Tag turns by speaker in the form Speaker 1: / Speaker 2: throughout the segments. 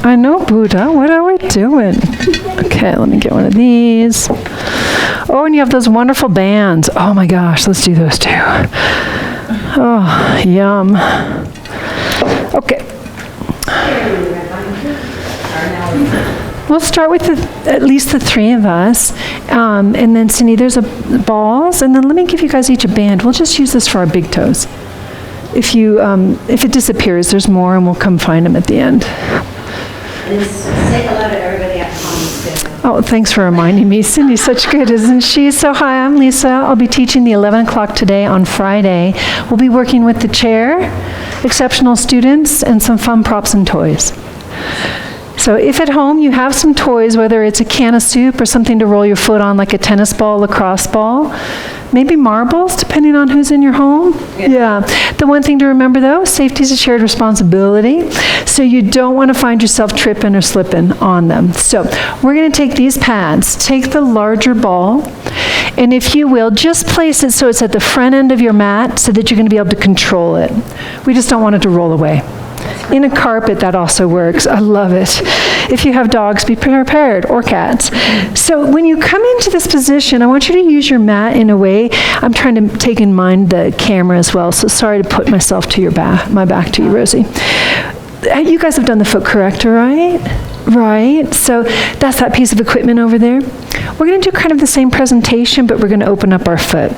Speaker 1: I know, Buddha. What are we doing? Okay, let me get one of these. Oh, and you have those wonderful bands. Oh my gosh, let's do those too. Oh, yum. Okay. We'll start with at least the three of us. And then, Cindy, there's balls. And then let me give you guys each a band. We'll just use this for our big toes. If it disappears, there's more, and we'll come find them at the end.
Speaker 2: And say hello to everybody at home, too.
Speaker 1: Oh, thanks for reminding me. Cindy's such good, isn't she? So hi, I'm Lisa. I'll be teaching the 11 o'clock today on Friday. We'll be working with the chair, exceptional students, and some fun props and toys. So if at home you have some toys, whether it's a can of soup or something to roll your foot on like a tennis ball, lacrosse ball, maybe marbles, depending on who's in your home. Yeah. The one thing to remember, though, safety is a shared responsibility. So you don't want to find yourself tripping or slipping on them. So we're going to take these pads, take the larger ball, and if you will, just place it so it's at the front end of your mat so that you're going to be able to control it. We just don't want it to roll away. In a carpet, that also works. I love it. If you have dogs, be prepared, or cats. So when you come into this position, I want you to use your mat in a way. I'm trying to take in mind the camera as well, so sorry to put myself to my back to you, Rosie. You guys have done the foot corrector, right? Right. So that's that piece of equipment over there. We're going to do kind of the same presentation, but we're going to open up our foot.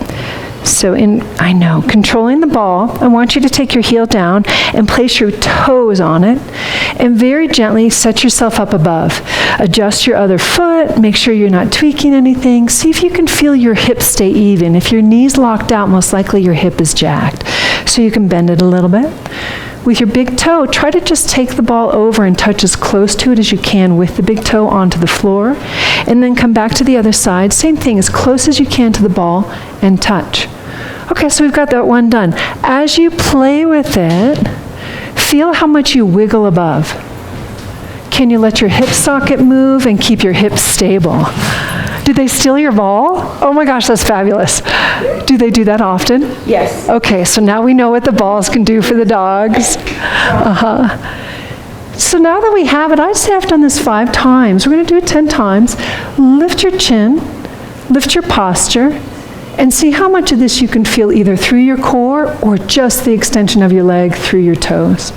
Speaker 1: So controlling the ball, I want you to take your heel down and place your toes on it and very gently set yourself up above. Adjust your other foot, make sure you're not tweaking anything. See if you can feel your hips stay even. If your knee's locked out, most likely your hip is jacked. So you can bend it a little bit. With your big toe, try to just take the ball over and touch as close to it as you can with the big toe onto the floor. And then come back to the other side. Same thing, as close as you can to the ball and touch. Okay, so we've got that one done. As you play with it, feel how much you wiggle above. Can you let your hip socket move and keep your hips stable? Did they steal your ball? Oh my gosh, that's fabulous. Do they do that often?
Speaker 2: Yes.
Speaker 1: Okay, so now we know what the balls can do for the dogs. So now that we have it, I'd say I've done this 5 times. We're going to do it 10 times. Lift your chin, lift your posture, and see how much of this you can feel either through your core or just the extension of your leg through your toes.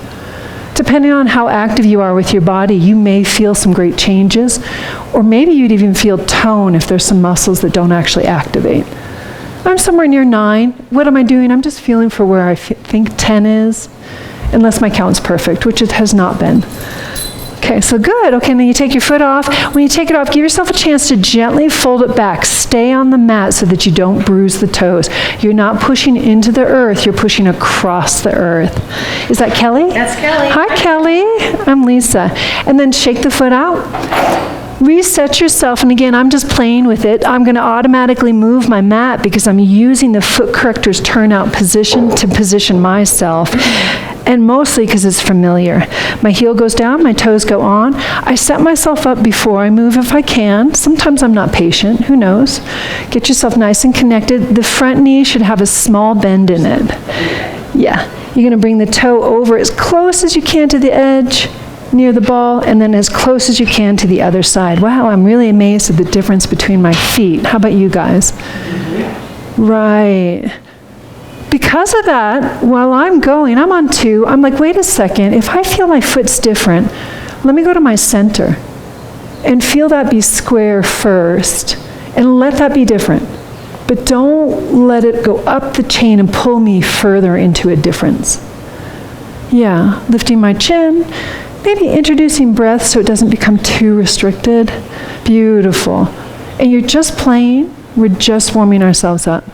Speaker 1: Depending on how active you are with your body, you may feel some great changes, or maybe you'd even feel tone if there's some muscles that don't actually activate. I'm somewhere near 9. What am I doing? I'm just feeling for where I think 10 is, unless my count's perfect, which it has not been. Okay, so good. Okay, and then you take your foot off. When you take it off, give yourself a chance to gently fold it back. Stay on the mat so that you don't bruise the toes. You're not pushing into the earth, you're pushing across the earth. Is that Kelly?
Speaker 2: That's Kelly.
Speaker 1: Hi, Kelly. I'm Lisa. And then shake the foot out. Reset yourself, and again, I'm just playing with it. I'm going to automatically move my mat because I'm using the foot corrector's turnout position to position myself, and mostly because it's familiar. My heel goes down, my toes go on. I set myself up before I move if I can. Sometimes I'm not patient, who knows? Get yourself nice and connected. The front knee should have a small bend in it. Yeah, you're going to bring the toe over as close as you can to the edge, near the ball, and then as close as you can to the other side. Wow, I'm really amazed at the difference between my feet. How about you guys? Right. Because of that, while I'm going, I'm on 2, I'm like, wait a second, if I feel my foot's different, let me go to my center and feel that be square first, and let that be different. But don't let it go up the chain and pull me further into a difference. Yeah, lifting my chin, maybe introducing breath so it doesn't become too restricted. Beautiful. And you're just playing, we're just warming ourselves up.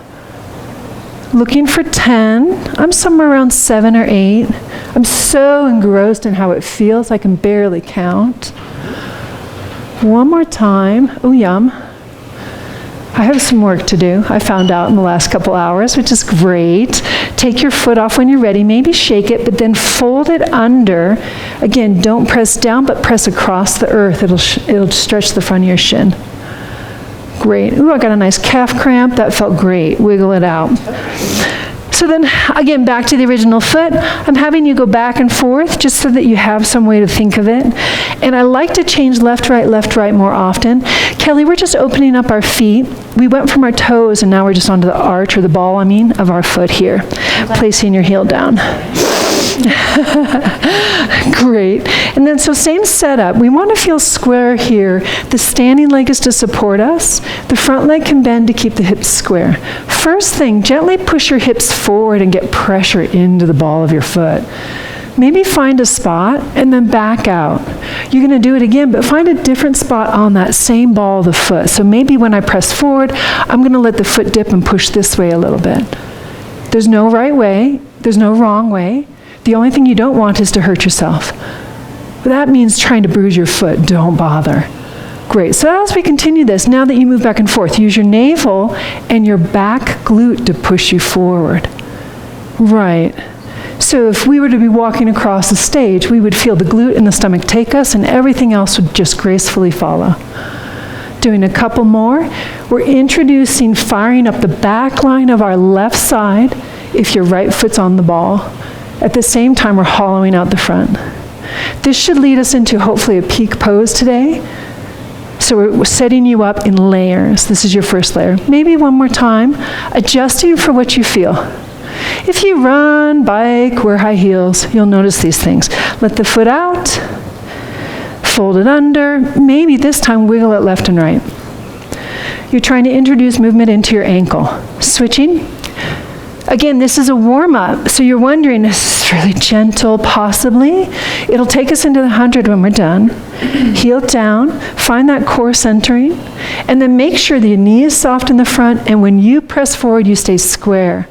Speaker 1: Looking for 10. I'm somewhere around 7 or 8. I'm so engrossed in how it feels, I can barely count. One more time. Oh, yum. I have some work to do, I found out in the last couple hours, which is great. Take your foot off when you're ready, maybe shake it, but then fold it under. Again, don't press down, but press across the earth. It'll stretch the front of your shin. Great. Ooh, I got a nice calf cramp. That felt great. Wiggle it out. So So then, again, back to the original foot. I'm having you go back and forth just so that you have some way to think of it. And I like to change left, right more often. Kelly, we're just opening up our feet. We went from our toes and now we're just onto the arch, or the ball, of our foot here. Placing your heel down. Great. And then, so same setup. We want to feel square here. The standing leg is to support us. The front leg can bend to keep the hips square. First thing, gently push your hips forward and get pressure into the ball of your foot. Maybe find a spot and then back out. You're going to do it again, but find a different spot on that same ball of the foot. So maybe when I press forward, I'm going to let the foot dip and push this way a little bit. There's no right way. There's no wrong way. The only thing you don't want is to hurt yourself. But that means trying to bruise your foot. Don't bother. Great. So as we continue this, now that you move back and forth, use your navel and your back glute to push you forward. Right. So if we were to be walking across the stage, we would feel the glute and the stomach take us, and everything else would just gracefully follow. Doing a couple more. We're introducing firing up the back line of our left side if your right foot's on the ball. At the same time, we're hollowing out the front. This should lead us into hopefully a peak pose today. So we're setting you up in layers. This is your first layer. Maybe one more time, adjusting for what you feel. If you run, bike, wear high heels, you'll notice these things. Let the foot out, fold it under, maybe this time wiggle it left and right. You're trying to introduce movement into your ankle. Switching. Again, this is a warm-up, so you're wondering, is this really gentle? Possibly. It'll take us into the 100 when we're done. Heel down, find that core centering, and then make sure the knee is soft in the front, and when you press forward, you stay square.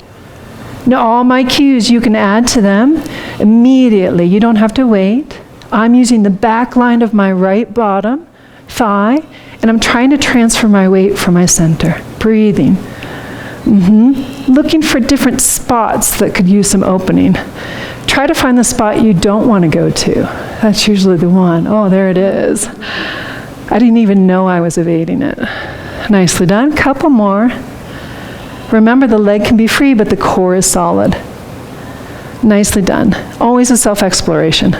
Speaker 1: Now, all my cues, you can add to them immediately. You don't have to wait. I'm using the back line of my right bottom thigh, and I'm trying to transfer my weight from my center. Breathing. Looking for different spots that could use some opening. Try to find the spot you don't want to go to. That's usually the one. Oh, there it is. I didn't even know I was evading it. Nicely done. Couple more. Remember, the leg can be free, but the core is solid. Nicely done. Always a self-exploration.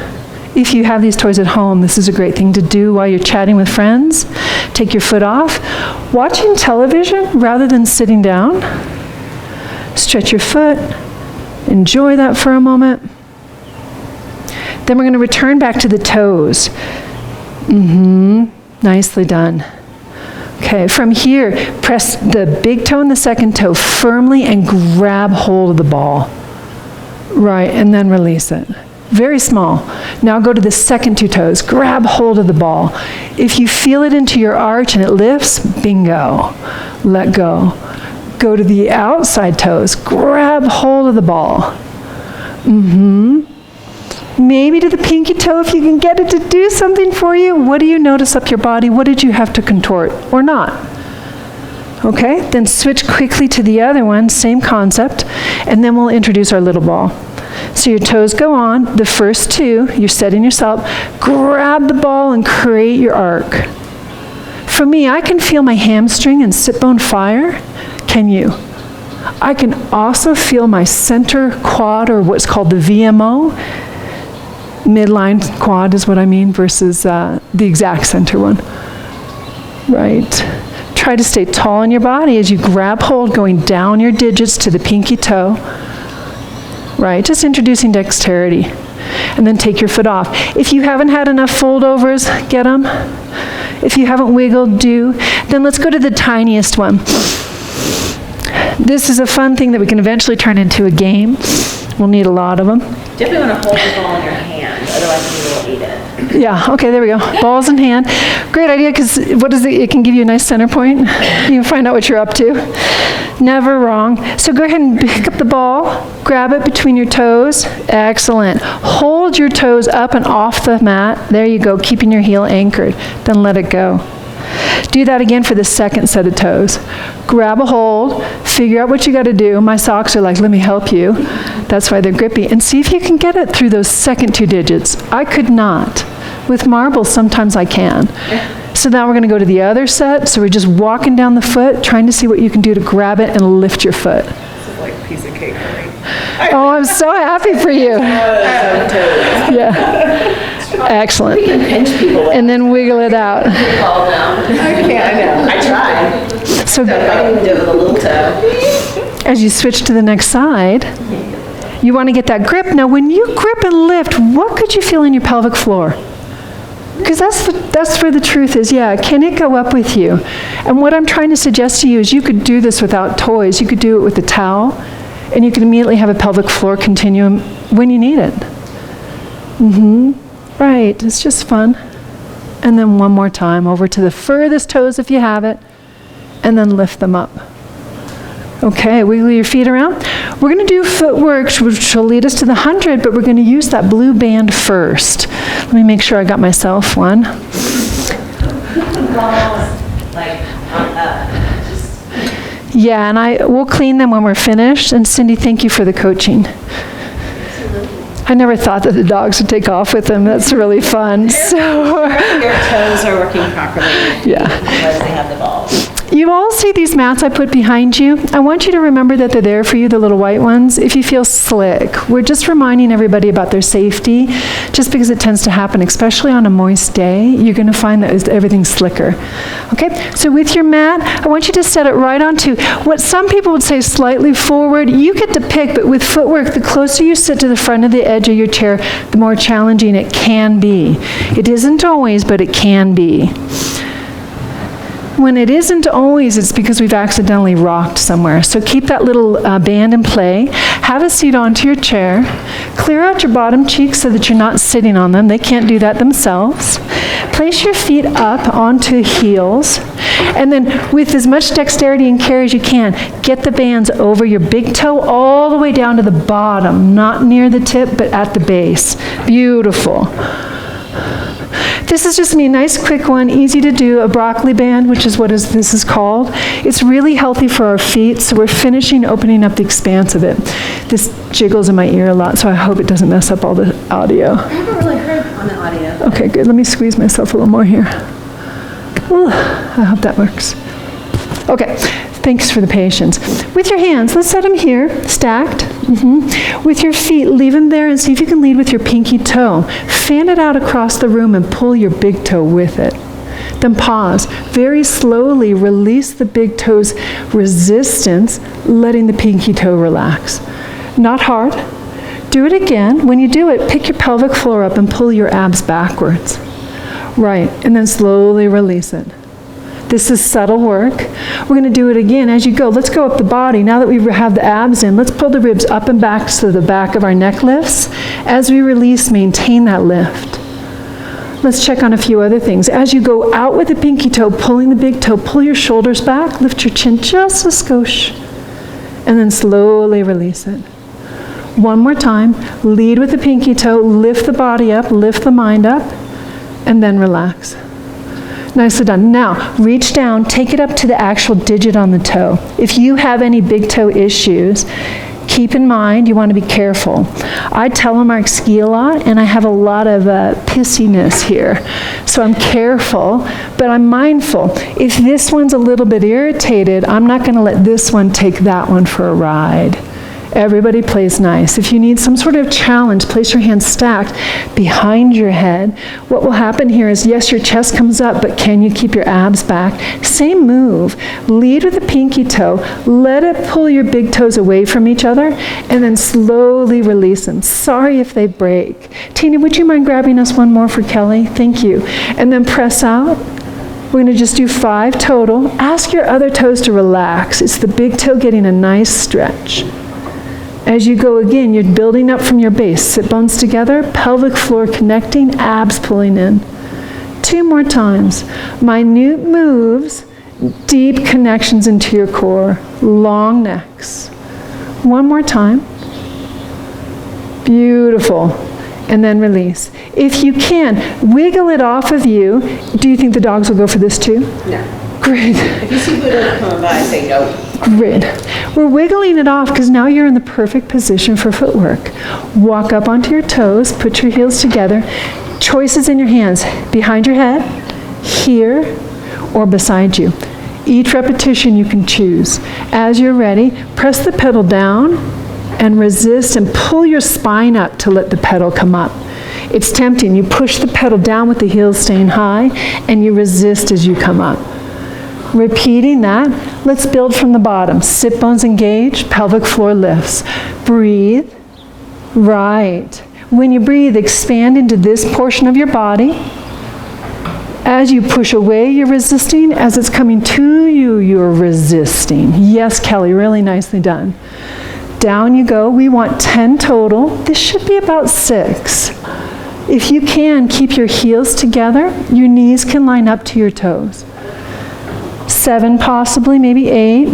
Speaker 1: If you have these toys at home, this is a great thing to do while you're chatting with friends. Take your foot off. Watching television rather than sitting down. Stretch your foot. Enjoy that for a moment. Then we're going to return back to the toes. Nicely done. Okay, from here, press the big toe and the second toe firmly and grab hold of the ball. Right, and then release it. Very small. Now go to the second two toes. Grab hold of the ball. If you feel it into your arch and it lifts, bingo. Let go. Go to the outside toes. Grab hold of the ball. Maybe to the pinky toe if you can get it to do something for you. What do you notice up your body? What did you have to contort or not? Okay, then switch quickly to the other one, same concept, and then we'll introduce our little ball. So your toes go on, the first two, you're setting yourself, grab the ball and create your arc. For me, I can feel my hamstring and sit bone fire. Can you? I can also feel my center quad, or what's called the VMO. Midline quad is what I mean, versus the exact center one. Right. Try to stay tall in your body as you grab hold, going down your digits to the pinky toe. Right, just introducing dexterity. And then take your foot off. If you haven't had enough foldovers, get them. If you haven't wiggled, do. Then let's go to the tiniest one. This is a fun thing that we can eventually turn into a game. We'll need a lot of them.
Speaker 2: Definitely want to hold the ball in your hand, otherwise you will eat it.
Speaker 1: Yeah, okay, there we go. Balls in hand. Great idea, because what is it? It can give you a nice center point. You can find out what you're up to. Never wrong. So go ahead and pick up the ball, grab it between your toes. Excellent. Hold your toes up and off the mat. There you go, keeping your heel anchored. Then let it go. Do that again for the second set of toes. Grab a hold, figure out what you got to do. My socks are like, let me help you. That's why they're grippy. And see if you can get it through those second two digits. I could not. With marbles, sometimes I can. So now we're going to go to the other set. So we're just walking down the foot, trying to see what you can do to grab it and lift your foot.
Speaker 3: This is like a piece of cake for me.
Speaker 1: Oh, I'm so happy for you. Yeah. Excellent.
Speaker 3: We can pinch people.
Speaker 1: And then wiggle it out.
Speaker 3: Fall down. I know. I tried.
Speaker 1: So
Speaker 3: I can even do it with a little toe.
Speaker 1: as you switch to the next side, you want to get that grip. Now, when you grip and lift, what could you feel in your pelvic floor? Because that's where the truth is. Yeah, can it go up with you? And what I'm trying to suggest to you is you could do this without toys. You could do it with a towel, and you could immediately have a pelvic floor continuum when you need it. Right, it's just fun. And then one more time, over to the furthest toes if you have it, and then lift them up. Okay, wiggle your feet around. We're going to do footwork, which will lead us to the 100, but we're going to use that blue band first. Let me make sure I got myself one. Yeah, and we'll clean them when we're finished. And Cindy, thank you for the coaching. I never thought that the dogs would take off with them. That's really fun. So,
Speaker 3: Your toes are working properly.
Speaker 1: Yeah.
Speaker 3: Because they have the balls.
Speaker 1: You all see these mats I put behind you? I want you to remember that they're there for you, the little white ones, if you feel slick. We're just reminding everybody about their safety, just because it tends to happen, especially on a moist day. You're going to find that everything's slicker. Okay, so with your mat, I want you to set it right onto what some people would say slightly forward. You get to pick, but with footwork, the closer you sit to the front of the edge of your chair, the more challenging it can be. It isn't always, but it can be. When it isn't always, it's because we've accidentally rocked somewhere. So keep that little band in play. Have a seat onto your chair. Clear out your bottom cheeks so that you're not sitting on them. They can't do that themselves. Place your feet up onto heels. And then with as much dexterity and care as you can, get the bands over your big toe all the way down to the bottom, not near the tip, but at the base. Beautiful. This is just a nice quick one, easy to do, a broccoli band, which is what this is called. It's really healthy for our feet, so we're finishing opening up the expanse of it. This jiggles in my ear a lot, so I hope it doesn't mess up all the audio.
Speaker 3: I haven't really heard on the audio.
Speaker 1: Okay, good. Let me squeeze myself a little more here. Ooh, I hope that works. Okay, thanks for the patience. With your hands, let's set them here, stacked. With your feet, leave them there and see if you can lead with your pinky toe. Fan it out across the room and pull your big toe with it. Then pause. Very slowly release the big toe's resistance, letting the pinky toe relax. Not hard. Do it again. When you do it, pick your pelvic floor up and pull your abs backwards. Right, and then slowly release it. This is subtle work. We're going to do it again as you go. Let's go up the body. Now that we have the abs in, let's pull the ribs up and back so the back of our neck lifts. As we release, maintain that lift. Let's check on a few other things. As you go out with the pinky toe, pulling the big toe, pull your shoulders back, lift your chin just a skosh, and then slowly release it. One more time. Lead with the pinky toe, lift the body up, lift the mind up, and then relax. Nicely done. Now, reach down, take it up to the actual digit on the toe. If you have any big toe issues, keep in mind you want to be careful. I telemark ski a lot, and I have a lot of pissiness here. So I'm careful, but I'm mindful. If this one's a little bit irritated, I'm not going to let this one take that one for a ride. Everybody plays nice. If you need some sort of challenge, place your hands stacked behind your head. What will happen here is, yes, your chest comes up, but can you keep your abs back? Same move. Lead with the pinky toe. Let it pull your big toes away from each other, and then slowly release them. Sorry if they break. Tina, would you mind grabbing us one more for Kelly? Thank you. And then press out. We're going to just do 5 total. Ask your other toes to relax. It's the big toe getting a nice stretch. As you go again, you're building up from your base. Sit bones together, pelvic floor connecting, abs pulling in. 2 more times. Minute moves, deep connections into your core, long necks. 1 more time. Beautiful. And then release. If you can, wiggle it off of you. Do you think the dogs will go for this too?
Speaker 3: No.
Speaker 1: Great.
Speaker 3: If you see Buddha coming by, say no.
Speaker 1: Great. We're wiggling it off because now you're in the perfect position for footwork. Walk up onto your toes, put your heels together. Choices in your hands, behind your head, here, or beside you. Each repetition you can choose. As you're ready, press the pedal down and resist and pull your spine up to let the pedal come up. It's tempting. You push the pedal down with the heels staying high, and you resist as you come up. Repeating that, let's build from the bottom. Sit bones engaged, pelvic floor lifts. Breathe. Right. When you breathe, expand into this portion of your body. As you push away, you're resisting. As it's coming to you, you're resisting. Yes, Kelly, really nicely done. Down you go. We want 10 total. This should be about 6. If you can, keep your heels together. Your knees can line up to your toes. 7 possibly, maybe 8.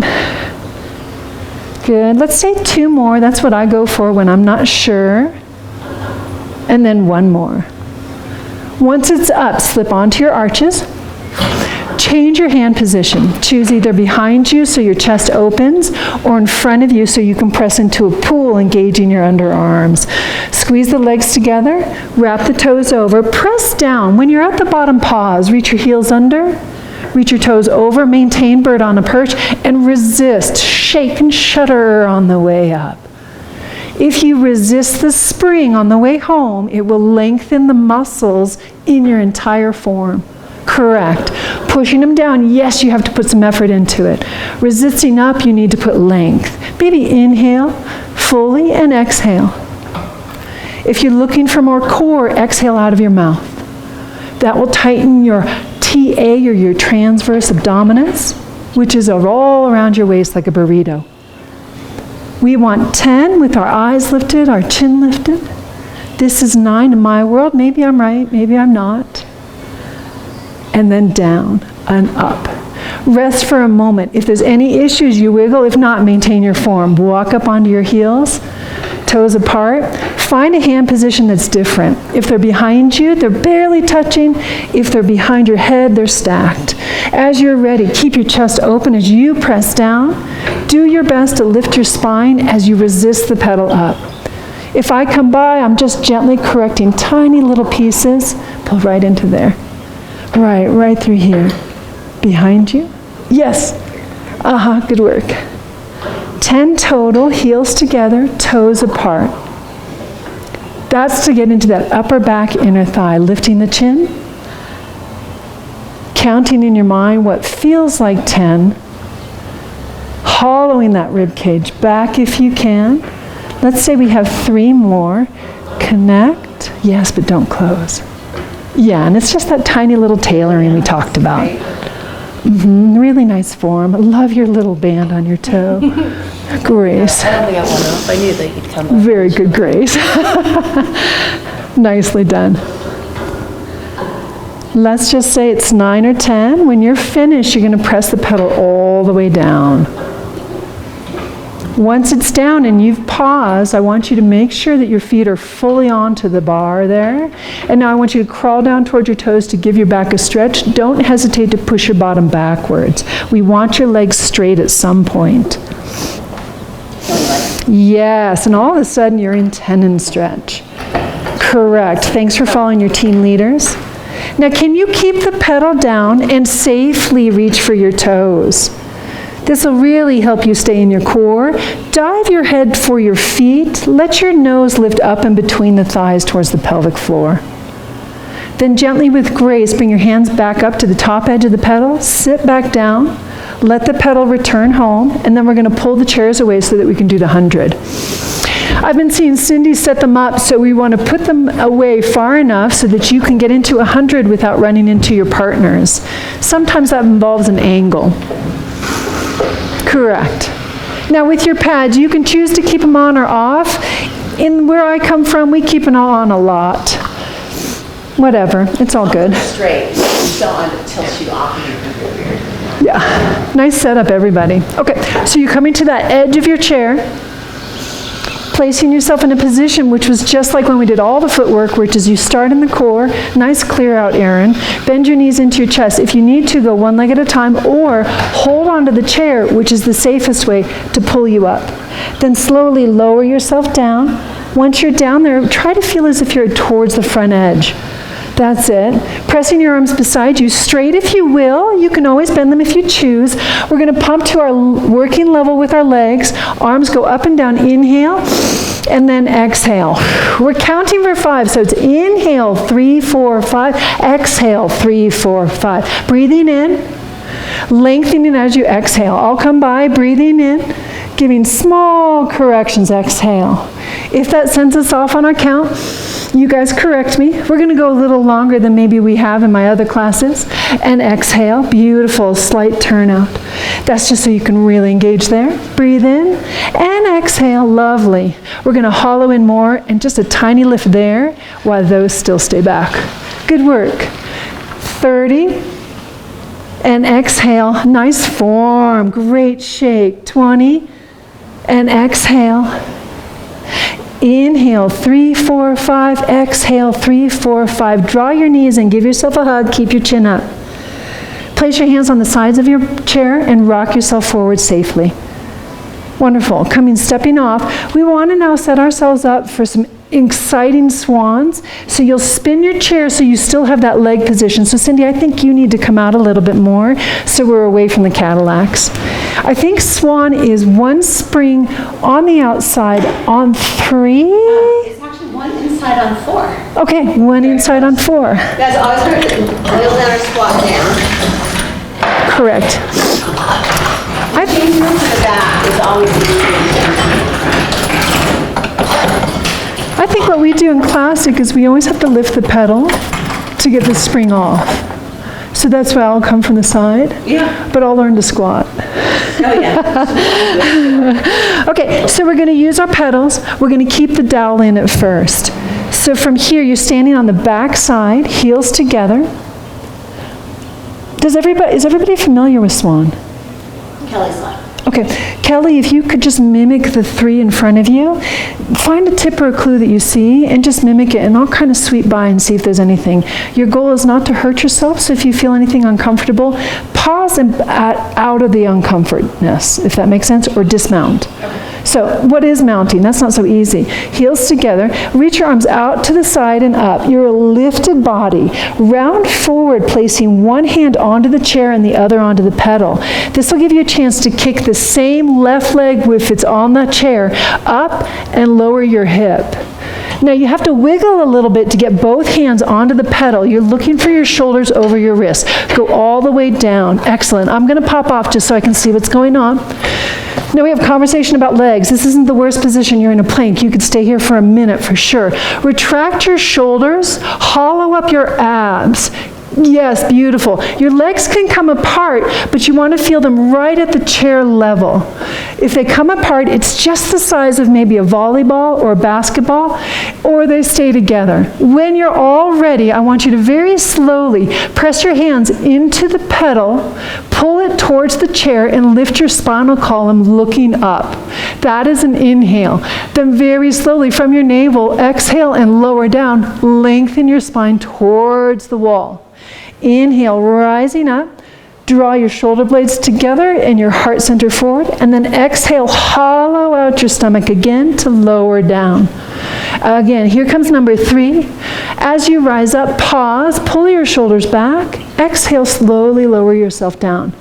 Speaker 1: Good. Let's say 2 more. That's what I go for when I'm not sure. And then 1 more. Once it's up, slip onto your arches. Change your hand position. Choose either behind you so your chest opens, or in front of you so you can press into a pool, engaging your underarms. Squeeze the legs together, wrap the toes over, press down. When you're at the bottom, pause. Reach your heels under, reach your toes over, maintain bird on a perch, and resist. Shake and shudder on the way up. If you resist the spring on the way home, it will lengthen the muscles in your entire form. Correct. Pushing them down, yes, you have to put some effort into it. Resisting up, you need to put length. Maybe inhale fully and exhale. If you're looking for more core, exhale out of your mouth. That will tighten your TA, or your transverse abdominis, which is all around your waist like a burrito. We want 10 with our eyes lifted, our chin lifted. This is 9 in my world. Maybe I'm right, maybe I'm not. And then down and up. Rest for a moment. If there's any issues, you wiggle. If not, maintain your form. Walk up onto your heels, toes apart. Find a hand position that's different. If they're behind you, they're barely touching. If they're behind your head, they're stacked. As you're ready, keep your chest open as you press down. Do your best to lift your spine as you resist the pedal up. If I come by, I'm just gently correcting tiny little pieces. Pull right into there. Right through here. Behind you? Yes. Good work. 10 total, heels together, toes apart. That's to get into that upper back, inner thigh, lifting the chin. Counting in your mind what feels like 10. Hollowing that rib cage back if you can. Let's say we have 3 more. Connect. Yes, but don't close. Yeah, and it's just that tiny little tailoring we talked about. Really nice form. Love your little band on your toe. Grace.
Speaker 3: I don't think I want to know. I knew that he'd come up.
Speaker 1: Very good, Grace. Nicely done. Let's just say it's 9 or 10. When you're finished, you're going to press the pedal all the way down. Once it's down and you've paused, I want you to make sure that your feet are fully onto the bar there. And now I want you to crawl down toward your toes to give your back a stretch. Don't hesitate to push your bottom backwards. We want your legs straight at some point. Yes, and all of a sudden you're in tenon stretch. Correct. Thanks for following your team leaders. Now, can you keep the pedal down and safely reach for your toes? This will really help you stay in your core. Dive your head for your feet. Let your nose lift up and between the thighs towards the pelvic floor. Then gently with grace, bring your hands back up to the top edge of the pedal. Sit back down. Let the pedal return home. And then we're going to pull the chairs away so that we can do the 100. I've been seeing Cindy set them up, so we want to put them away far enough so that you can get into 100 without running into your partners. Sometimes that involves an angle. Correct. Now with your pads, you can choose to keep them on or off. In where I come from, we keep them on a lot. Whatever, it's all good.
Speaker 3: Straight. You don't want to tilt you off and you're really weird.
Speaker 1: Yeah, nice setup, everybody. Okay, so you're coming to that edge of your chair, placing yourself in a position which was just like when we did all the footwork, which is you start in the core, nice clear out, Erin. Bend your knees into your chest. If you need to, go one leg at a time, or hold onto the chair, which is the safest way to pull you up. Then slowly lower yourself down. Once you're down there, try to feel as if you're towards the front edge. That's it. Pressing your arms beside you, straight if you will. You can always bend them if you choose. We're going to pump to our working level with our legs. Arms go up and down. Inhale, and then exhale. We're counting for 5, so it's inhale, 3, 4, 5. Exhale, 3, 4, 5. Breathing in, lengthening as you exhale. I'll come by, breathing in, giving small corrections. Exhale. If that sends us off on our count, you guys correct me. We're going to go a little longer than maybe we have in my other classes. And exhale. Beautiful. Slight turnout. That's just so you can really engage there. Breathe in and exhale. Lovely. We're going to hollow in more and just a tiny lift there while those still stay back. Good work. 30. And exhale. Nice form. Great shake. 20. And exhale. Inhale, 3, 4, 5. Exhale, 3, 4, 5. Draw your knees and give yourself a hug. Keep your chin up. Place your hands on the sides of your chair and rock yourself forward safely. Wonderful. Stepping off. We want to now set ourselves up for some exciting swans. So you'll spin your chair so you still have that leg position. So Cindy, I think you need to come out a little bit more so we're away from the Cadillacs. I think swan is one spring on the outside on 3.
Speaker 2: It's actually one inside on 4.
Speaker 1: Okay, one inside on 4.
Speaker 2: Guys, always remember to wheel down or squat down.
Speaker 1: Correct.
Speaker 2: I think to the back is always easier.
Speaker 1: I think what we do in classic is we always have to lift the pedal to get the spring off. So that's why I'll come from the side.
Speaker 2: Yeah.
Speaker 1: But I'll learn to squat.
Speaker 2: Oh, yeah.
Speaker 1: Okay, so we're going to use our pedals. We're going to keep the dowel in at first. So from here, you're standing on the back side, heels together. Is everybody familiar with swan?
Speaker 2: Kelly's like.
Speaker 1: Okay, Kelly, if you could just mimic the 3 in front of you, find a tip or a clue that you see and just mimic it, and I'll kind of sweep by and see if there's anything. Your goal is not to hurt yourself, so if you feel anything uncomfortable, pause and out of the uncomfortness, if that makes sense, or dismount. So what is mounting? That's not so easy. Heels together, reach your arms out to the side and up. You're a lifted body. Round forward, placing one hand onto the chair and the other onto the pedal. This will give you a chance to kick the same left leg if it's on the chair up and lower your hip. Now you have to wiggle a little bit to get both hands onto the pedal. You're looking for your shoulders over your wrists. Go all the way down. Excellent. I'm going to pop off just so I can see what's going on. Now we have conversation about legs. This isn't the worst position. You're in a plank. You could stay here for a minute for sure. Retract your shoulders. Hollow up your abs. Yes, beautiful. Your legs can come apart, but you want to feel them right at the chair level. If they come apart, it's just the size of maybe a volleyball or a basketball, or they stay together. When you're all ready, I want you to very slowly press your hands into the pedal, pull it towards the chair, and lift your spinal column looking up. That is an inhale. Then very slowly from your navel, exhale and lower down. Lengthen your spine towards the wall. Inhale, rising up. Draw your shoulder blades together and your heart center forward. And then exhale, hollow out your stomach again to lower down. Again, here comes number 3. As you rise up, pause, pull your shoulders back. Exhale, slowly lower yourself down.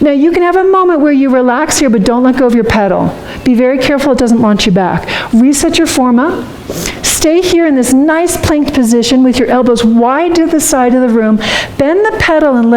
Speaker 1: Now you can have a moment where you relax here, but don't let go of your pedal. Be very careful it doesn't launch you back. Reset your form up. Stay here in this nice planked position with your elbows wide to the side of the room. Bend the pedal and let